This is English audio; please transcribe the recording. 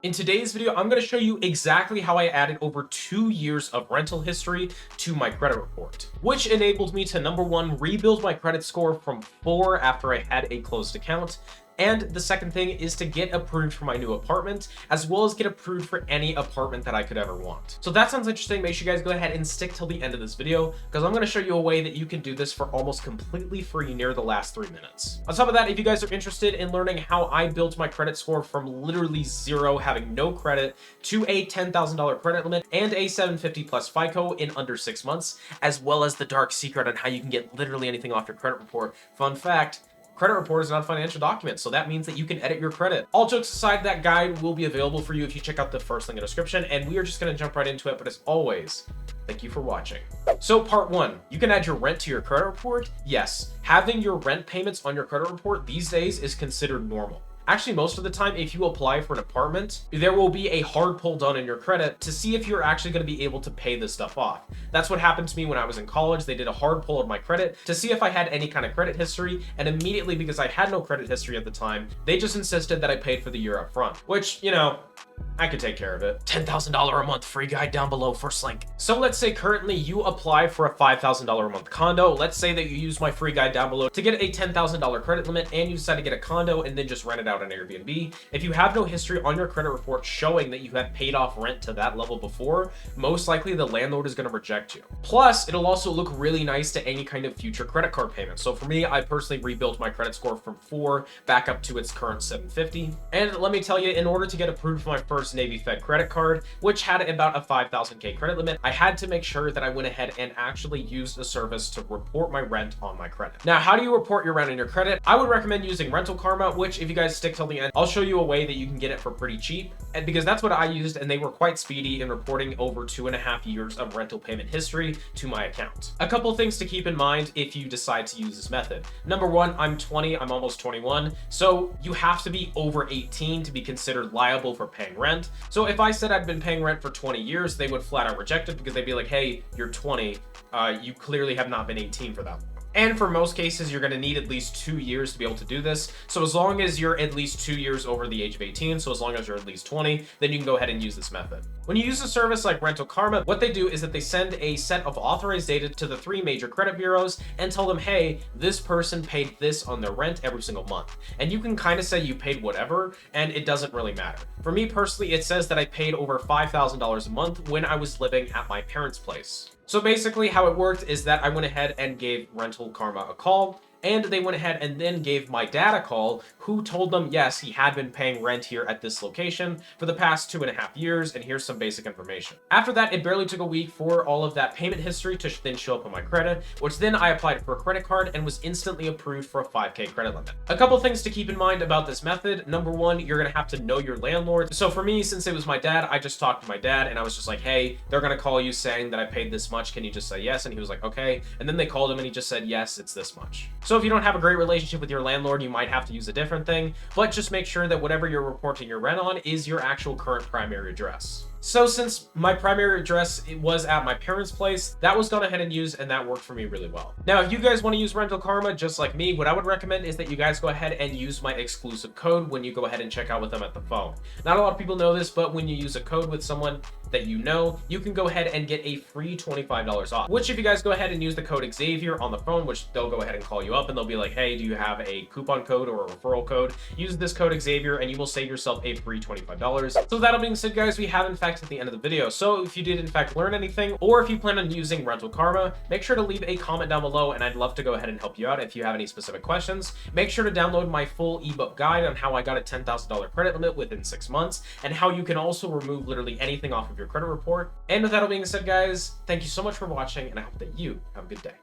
In today's video, I'm going to show you exactly how I added over 2 years of rental history to my credit report, which enabled me to number one, rebuild my credit score from 4 after I had a closed account. And the second thing is to get approved for my new apartment, as well as get approved for any apartment that I could ever want. So if that sounds interesting, make sure you guys go ahead and stick till the end of this video, because I'm going to show you a way that you can do this for almost completely free near the last 3 minutes. On top of that, if you guys are interested in learning how I built my credit score from literally zero, having no credit, to a $10,000 credit limit and a 750 plus FICO in under 6 months, as well as the dark secret on how you can get literally anything off your credit report. Fun fact, credit report is not a financial document, so that means that you can edit your credit. All jokes aside, that guide will be available for you if you check out the first link in the description, and we are just going to jump right into it. But as always, thank you for watching. So part one, you can add your rent to your credit report. Yes, having your rent payments on your credit report these days is considered normal. Actually, most of the time, if you apply for an apartment, there will be a hard pull done in your credit to see if you're actually going to be able to pay this stuff off. That's what happened to me when I was in college. They did a hard pull of my credit to see if I had any kind of credit history, and immediately, because I had no credit history at the time, they just insisted that I paid for the year up front, which, you know, I could take care of it. $10,000 a month, free guide down below, first link. So let's say currently you apply for a $5,000 a month condo. Let's say that you use my free guide down below to get a $10,000 credit limit, and you decide to get a condo and then just rent it out on Airbnb. If you have no history on your credit report showing that you have paid off rent to that level before, most likely the landlord is going to reject you. Plus, it'll also look really nice to any kind of future credit card payment. So for me, I personally rebuilt my credit score from 4 back up to its current 750. And let me tell you, in order to get approved for my first Navy Fed credit card, which had about a 5,000K credit limit, I had to make sure that I went ahead and actually used a service to report my rent on my credit. Now, how do you report your rent on your credit? I would recommend using Rental Karma, which if you guys stick till the end, I'll show you a way that you can get it for pretty cheap. And because that's what I used, and they were quite speedy in reporting over 2.5 years of rental payment history to my account. A couple things to keep in mind if you decide to use this method. Number one, I'm 20, I'm almost 21. So you have to be over 18 to be considered liable for paying rent. So if I said I'd been paying rent for 20 years, they would flat out reject it because they'd be like, hey, you're 20. You clearly have not been 18 for that long. And for most cases, you're going to need at least 2 years to be able to do this. So as long as you're at least 2 years over the age of 18, so as long as you're at least 20, then you can go ahead and use this method. When you use a service like Rental Karma, what they do is that they send a set of authorized data to the 3 major credit bureaus and tell them, hey, this person paid this on their rent every single month. And you can kind of say you paid whatever, and it doesn't really matter. For me personally, it says that I paid over $5,000 a month when I was living at my parents' place. So basically how it worked is that I went ahead and gave Rental Karma a call, and they went ahead and then gave my dad a call, who told them, yes, he had been paying rent here at this location for the past 2.5 years, and here's some basic information. After that, it barely took a week for all of that payment history to then show up on my credit, which then I applied for a credit card and was instantly approved for a 5K credit limit. A couple things to keep in mind about this method. Number one, you're gonna have to know your landlord. So for me, since it was my dad, I just talked to my dad and I was just like, hey, they're gonna call you saying that I paid this much. Can you just say yes? And he was like, okay. And then they called him and he just said, yes, it's this much. So if you don't have a great relationship with your landlord, you might have to use a different thing, but just make sure that whatever you're reporting your rent on is your actual current primary address. So since my primary address was at my parents' place, that was gone ahead and used, and that worked for me really well. Now, if you guys want to use Rental Karma just like me, what I would recommend is that you guys go ahead and use my exclusive code when you go ahead and check out with them at the phone. Not a lot of people know this, but when you use a code with someone that you know, you can go ahead and get a free $25 off, which if you guys go ahead and use the code Xavier on the phone, which they'll go ahead and call you up and they'll be like, hey, do you have a coupon code or a referral code? Use this code Xavier and you will save yourself a free $25. So that being said, guys, we have in fact at the end of the video. So if you did in fact learn anything, or if you plan on using Rental Karma, make sure to leave a comment down below and I'd love to go ahead and help you out if you have any specific questions. Make sure to download my full ebook guide on how I got a $10,000 credit limit within 6 months and how you can also remove literally anything off of your credit report. And with that all being said, guys, thank you so much for watching and I hope that you have a good day.